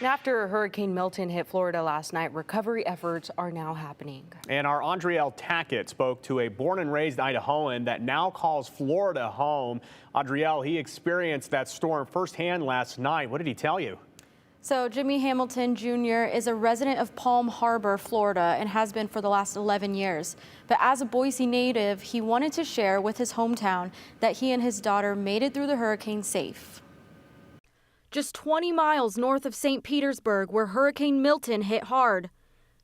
After Hurricane Milton hit Florida last night, recovery efforts are now happening. And our Andriel Tackett spoke to a born and raised Idahoan that now calls Florida home. Andriel, he experienced that storm firsthand last night. What did he tell you? So Jimmy Hamilton Jr. is a resident of Palm Harbor, Florida, and has been for the last 11 years. But as a Boise native, he wanted to share with his hometown that he and his daughter made it through the hurricane safe. Just 20 miles north of St. Petersburg, where Hurricane Milton hit hard,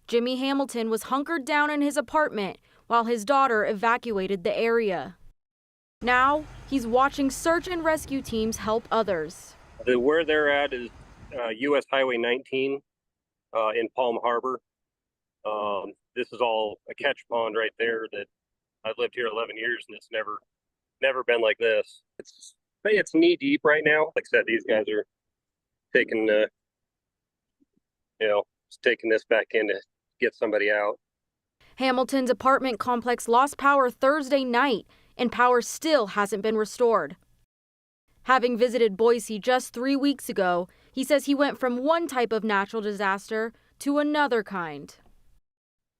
Jimmy Hamilton was hunkered down in his apartment while his daughter evacuated the area. Now, he's watching search and rescue teams help others. Where they're at is U.S. Highway 19 in Palm Harbor. This is all a catch pond right there that I've lived here 11 years, and it's never been like this. It's knee deep right now. Like I said, these guys are taking taking this back in to get somebody out. Hamilton's apartment complex lost power Thursday night, and power still hasn't been restored. Having visited Boise just 3 weeks ago, he says he went from one type of natural disaster to another kind.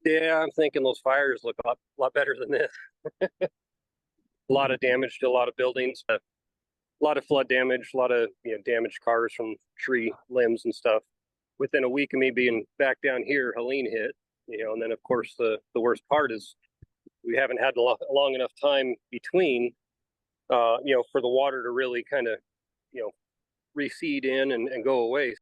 Yeah, I'm thinking those fires look a lot better than this. A lot of damage to a lot of buildings, a lot of flood damage, a lot of damaged cars from tree limbs and stuff. Within a week of me being back down here, Helene hit, and then of course the worst part is we haven't had a long enough time between, for the water to really kind of, recede in and go away.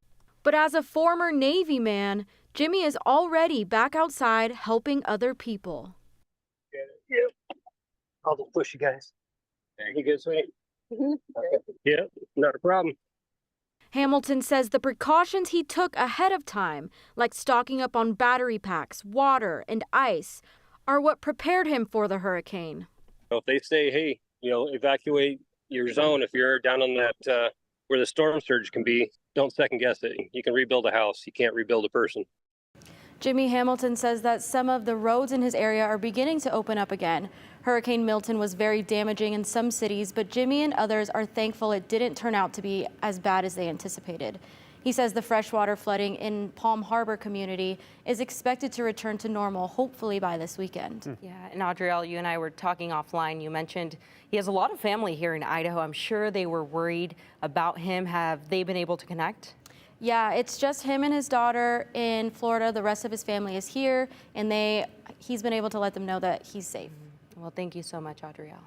But as a former Navy man, Jimmy is already back outside helping other people. Yeah, I'll just push you guys. You good, sweetie? Mm-hmm. Okay. Yeah, not a problem. Hamilton says the precautions he took ahead of time, like stocking up on battery packs, water, and ice, are what prepared him for the hurricane. If they say, hey, evacuate your zone if you're down on that where the storm surge can be, don't second guess it. You can rebuild a house. You can't rebuild a person. Jimmy Hamilton says that some of the roads in his area are beginning to open up again. Hurricane Milton was very damaging in some cities, but Jimmy and others are thankful it didn't turn out to be as bad as they anticipated. He says the freshwater flooding in Palm Harbor community is expected to return to normal, hopefully by this weekend. Yeah, and Audrielle, you and I were talking offline. You mentioned he has a lot of family here in Idaho. I'm sure they were worried about him. Have they been able to connect? Yeah, it's just him and his daughter in Florida. The rest of his family is here, and he's been able to let them know that he's safe. Well, thank you so much, Audrielle.